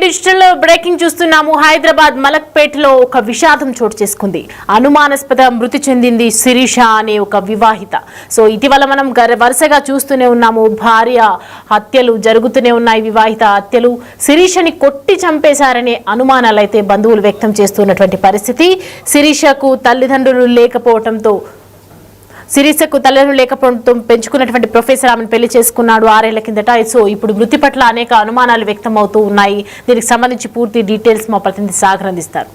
Digital breaking చూస్తున్నాము. హైదరాబాద్ మలక్పేటలో ఒక విషాదం చోటు చేసుకుంది. అనుమానాస్పద మృతి చెందింది శిరీష అనే ఒక వివాహిత. సో ఇటీవల మనం వరుసగా చూస్తూనే ఉన్నాము. భార్య హత్యలు జరుగుతూనే ఉన్నాయి. వివాహిత హత్యలు. శిరీషని కొట్టి చంపేశారనే అనుమానాలు అయితే బంధువులు వ్యక్తం చేస్తున్నటువంటి పరిస్థితి. శిరీషకు తల్లిదండ్రులు లేకపోవడంతో పెంచుకున్నటువంటి ప్రొఫెసర్ ఆమెను పెళ్లి చేసుకున్నాడు 6 ఏళ్ల కిందట. సో ఇప్పుడు మృతి పట్ల అనేక అనుమానాలు వ్యక్తం అవుతూ ఉన్నాయి. దీనికి సంబంధించి పూర్తి డీటెయిల్స్ మా ప్రతినిధి సాగర్ అందిస్తారు.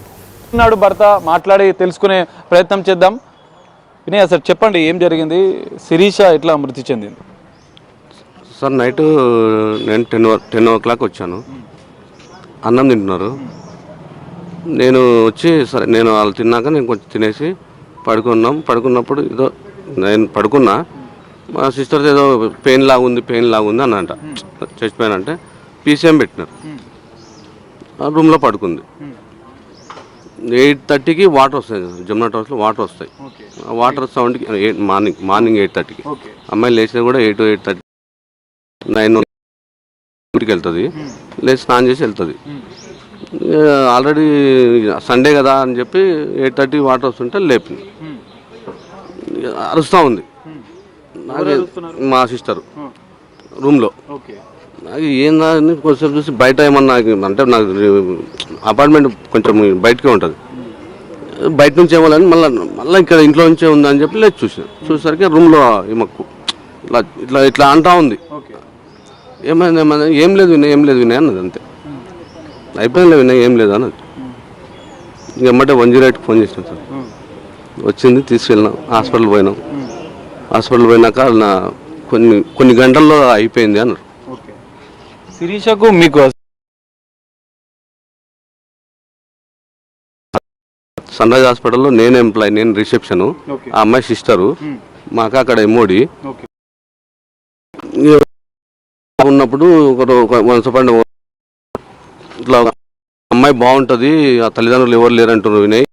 భర్త మాట్లాడి తెలుసుకునే ప్రయత్నం చేద్దాం. వినయ్ సార్ చెప్పండి, ఏం జరిగింది? శిరీష ఎట్లా మృతి చెందింది? సార్ నైట్ నేను 10 o'clock వచ్చాను. అన్నం తింటున్నారు. నేను వచ్చి సరే నేను వాళ్ళు తిన్నాక నేను కొంచెం తినేసి పడుకున్నప్పుడు ఏదో నేను పడుకున్నా. మా సిస్టర్ ఏదో పెయిన్ లాగుంది అని అంట. చచ్చిపోయానంటే పీసీఎం పెట్టినారు. ఆ రూమ్లో పడుకుంది. 8:30కి వాటర్ వస్తాయి. జమునా టవర్స్లో వాటర్ వస్తాయి. వాటర్ సౌండ్కి మార్నింగ్ 8:30కి అమ్మాయి లేచినా కూడా 8:30 9 ఊరికి వెళ్తుంది. లేచి స్నానం చేసి వెళ్తుంది. ఆల్రెడీ సండే కదా అని చెప్పి 8:30 వాటర్ వస్తుంటే లేపింది. అరుస్తూ ఉంది. మా సిస్టరు రూమ్లో. నాకు ఏందని కొంచెం చూసి బయట ఏమన్నా అంటే నాకు అపార్ట్మెంట్ కొంచెం బయటకే ఉంటుంది. బయట నుంచి ఏమోలని మళ్ళీ ఇక్కడ ఇంట్లో నుంచే ఉందని చెప్పి లేదు చూసేసరికి రూమ్లో ఈమెకు ఇట్లా అంటా ఉంది. ఏమైంది ఏం లేదు వినయ్ అన్నది. అంతే, అయిపోయింది వినయ్ ఏం లేదు అన్నది. ఇంకెమ్మటే 108కి ఫోన్ చేసినాం సార్. వచ్చింది, తీసుకెళ్ళినాం. హాస్పిటల్ పోయినాక కొన్ని గంటల్లో అయిపోయింది అన్నారు. శిరీషకు మీకు సన్ రైజ్ హాస్పిటల్లో నేను ఎంప్లాయ్, నేను రిసెప్షను, ఆ అమ్మాయి సిస్టరు, మాకు అక్కడ ఎంఓడి ఉన్నప్పుడు ఇట్లా అమ్మాయి బాగుంటుంది, ఆ తల్లిదండ్రులు ఎవరు లేరంటున్నారు వినయ్,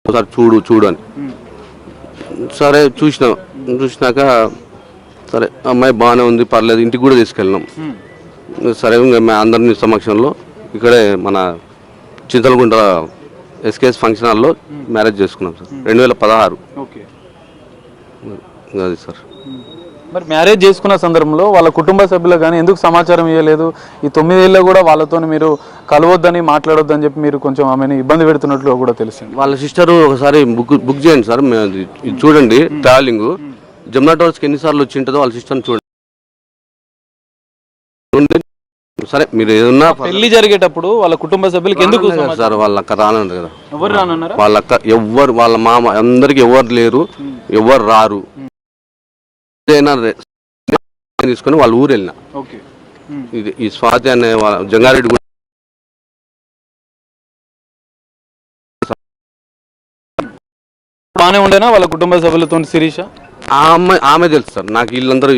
ఒకసారి చూడు అని. సరే చూసినాక సరే అమ్మాయి బాగానే ఉంది, పర్లేదు, ఇంటికి కూడా తీసుకెళ్ళినాం. సరే అందరినీ సమక్షంలో ఇక్కడే మన చింతలగుంట ఎస్కేఎస్ ఫంక్షన్ హాల్లో మ్యారేజ్ చేసుకున్నాం సార్. 2016. అది సార్. మరి మ్యారేజ్ చేసుకున్న సందర్భంలో వాళ్ళ కుటుంబ సభ్యులు కానీ ఎందుకు సమాచారం ఇవ్వలేదు? ఈ 9 ఏళ్ళలో కూడా వాళ్ళతో మీరు కలవద్దని మాట్లాడొద్దని చెప్పి మీరు కొంచెం ఆమెను ఇబ్బంది పెడుతున్నట్లు కూడా తెలిసింది. వాళ్ళ సిస్టరు ఒకసారి బుక్ చేయండి సార్, ఇది చూడండి. ట్రావెలింగ్ జమునా టవర్స్కి ఎన్నిసార్లు వచ్చి ఉంటుందో వాళ్ళ సిస్టర్ని చూడండి. సరే మీరు ఏదన్నా పెళ్లి జరిగేటప్పుడు వాళ్ళ కుటుంబ సభ్యులకి ఎందుకు సార్ వాళ్ళ అక్క రానండి కదా. ఎవరు రానన్నారా? వాళ్ళ అక్క ఎవరు, వాళ్ళ మామ అందరికి ఎవరు లేరు, ఎవరు రారు. తీసుకొని వాళ్ళ ఊరు వెళ్ళిన. ఇది ఈ స్వాతి అనే వాళ్ళ జంగారెడ్డి బాగానే ఉండేనా వాళ్ళ కుటుంబ సభ్యులతో శిరీష? ఆమె తెలుసు సార్ నాకు. వీళ్ళందరూ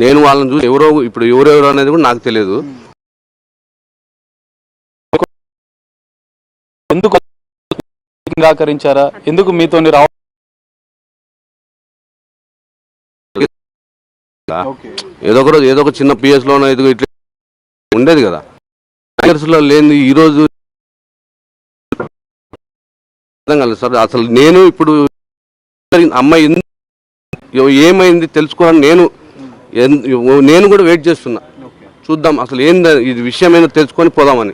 నేను వాళ్ళని చూసి ఇప్పుడు ఎవరెవరు అనేది కూడా నాకు తెలియదు. ఎందుకు నిరాకరించారా? ఎందుకు మీతో ఏదో ఒక చిన్న పిఎస్ లోనో ఇట్లా ఉండేది కదా. లో లేని ఈరోజు సార్ అసలు నేను ఇప్పుడు అమ్మాయి ఏమైంది తెలుసుకోవాలని నేను కూడా వెయిట్ చేస్తున్నా. చూద్దాం అసలు ఏంది ఇది విషయం ఏందో తెలుసుకొని పోదామని.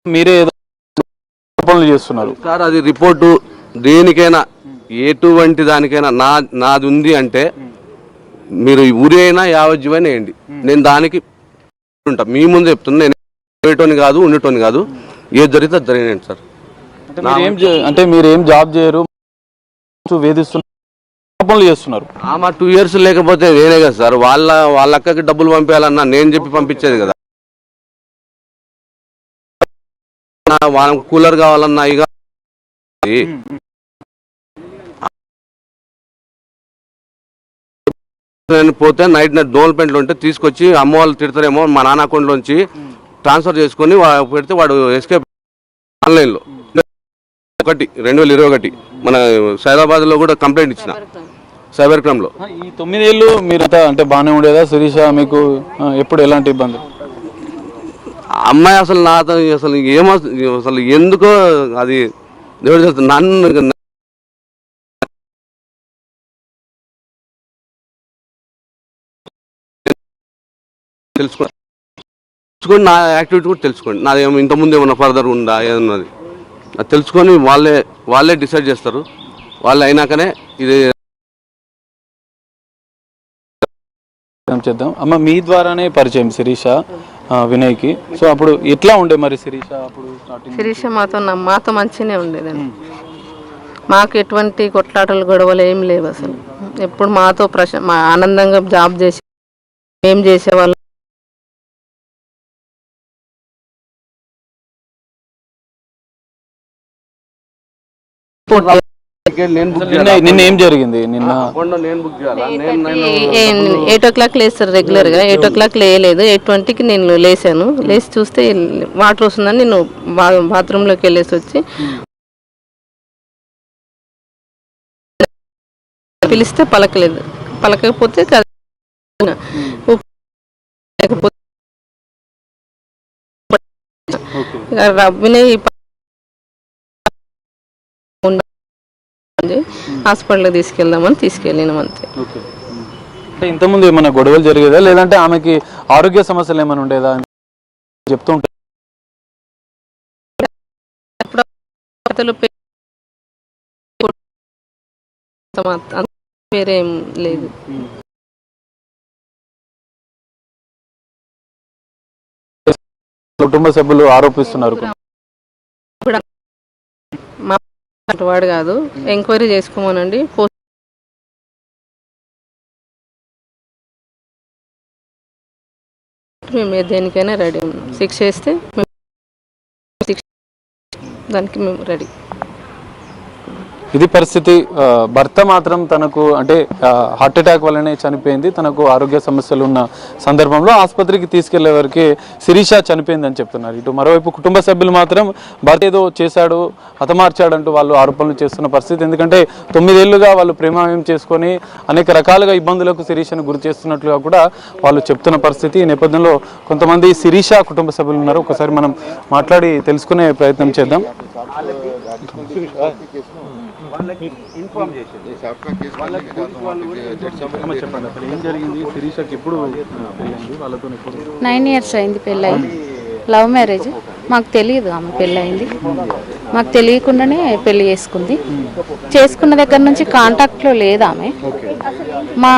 మీరే పనులు చేస్తున్నారు సార్. అది రిపోర్టు దేనికైనా ఎటువంటి దానికైనా నాది ఉంది అంటే మీరు ఊరి అయినా యావజ్జీవైనా వేయండి, నేను దానికి ఉంటా. మీ ముందు చెప్తున్నా, నేను ఉండేటోని కాదు ఏది జరిగితే అది జరిగినండి సార్. అంటే మీరు ఏం జాబ్ చేయరు, వేధిస్తున్నారు, పనులు చేస్తున్నారు. ఆమె 2 years లేకపోతే నేనే కదా సార్ వాళ్ళ అక్కకి డబ్బులు పంపించాలన్నా నేను చెప్పి పంపించేది కదా. వాళ్ళకి కూలర్ కావాలన్నా ఇక పోతే నైట్ డోల్పెంట్లు ఉంటే తీసుకొచ్చి అమ్మ వాళ్ళు తిడతారేమో మా నాన్న అకౌంట్లోంచి ట్రాన్స్ఫర్ చేసుకొని పెడితే వాడు ఎస్కేప్ ఆన్లైన్లో 2021 మన సైదాబాద్లో కూడా కంప్లైంట్ ఇచ్చిన సైబర్ క్రైమ్లో. ఈ 9 ఏళ్ళు మీరంతా అంటే బాగానే ఉండేదా శిరీష? మీకు ఎప్పుడు ఎలాంటి ఇబ్బంది? అమ్మాయి అసలు నాతో అసలు ఏమో అసలు ఎందుకో అది దేవుడు చేస్తుంది. నన్ను తెలుసుకోండి, నా యాక్టివిటీ కూడా తెలుసుకోండి, నాది ఇంతకుముందు ఏమన్నా ఫర్దర్ ఉందా ఏమన్నది అది తెలుసుకొని వాళ్ళే డిసైడ్ చేస్తారు. వాళ్ళు అయినాకనే ఇది చేద్దాం. అమ్మ మీ ద్వారానే పరిచయం శిరీష వినయ్కి. సో అప్పుడు ఎట్లా ఉండే మరి శిరీష అప్పుడు స్టార్టింగ్? శిరీష మాతో మంచిగానే ఉండేదండి. మాకు ఎటువంటి కొట్లాటలు గొడవలు ఏం లేవు అసలు. ఎప్పుడు మాతో మా ఆనందంగా జాబ్ చేసి మేము చేసేవాళ్ళం. నిన్న ఏం జరిగింది? నిన్న 8 లేస్తారు రెగ్యులర్గా. 8 లేయలేదు. 8:20కి నేను లేసాను. లేచి చూస్తే వాటర్ వస్తుందని నేను బాత్రూంలోకి వెళ్ళేసి వచ్చి పిలిస్తే పలకపోతే వినయ్ హాస్పిటల్కి తీసుకెళ్దామని తీసుకెళ్ళినాం అంతే. అంటే ఇంతకుముందు ఏమైనా గొడవలు జరిగేదా లేదంటే ఆమెకి ఆరోగ్య సమస్యలు ఏమైనా ఉండేదా చెప్తూ ఉంటారు? వేరేం లేదు. కుటుంబ సభ్యులు ఆరోపిస్తున్నారు. వాడు కాదు, ఎంక్వైరీ చేసుకోమనండి. మేము దేనికైనా రెడీ ఉన్నాం. 6 చేస్తే దానికి మేము రెడీ. ఇది పరిస్థితి. భర్త మాత్రం తనకు అంటే హార్ట్ అటాక్ వల్లనే చనిపోయింది. తనకు ఆరోగ్య సమస్యలు ఉన్న సందర్భంలో ఆసుపత్రికి తీసుకెళ్లే వరకే శిరీష చనిపోయింది అని చెప్తున్నారు. ఇటు మరోవైపు కుటుంబ సభ్యులు మాత్రం భర్త ఏదో చేశాడు, హతమార్చాడంటూ వాళ్ళు ఆరోపణలు చేస్తున్న పరిస్థితి. ఎందుకంటే 9 ఏళ్లుగా వాళ్ళు ప్రేమాయం చేసుకొని అనేక రకాలుగా ఇబ్బందులకు శిరీషను గురి చేస్తున్నట్లుగా కూడా వాళ్ళు చెప్తున్న పరిస్థితి. ఈ నేపథ్యంలో కొంతమంది శిరీష కుటుంబ సభ్యులు ఉన్నారు. ఒకసారి మనం మాట్లాడి తెలుసుకునే ప్రయత్నం చేద్దాం. చెప్పండి, 9 years అయింది పెళ్ళి. Love marriage. మాకు తెలియదు ఆమె పెళ్ళయింది. మాకు తెలియకుండానే పెళ్లి చేసుకుంది. చేసుకున్న దగ్గర నుంచి కాంటాక్ట్లో లేదు ఆమె. మా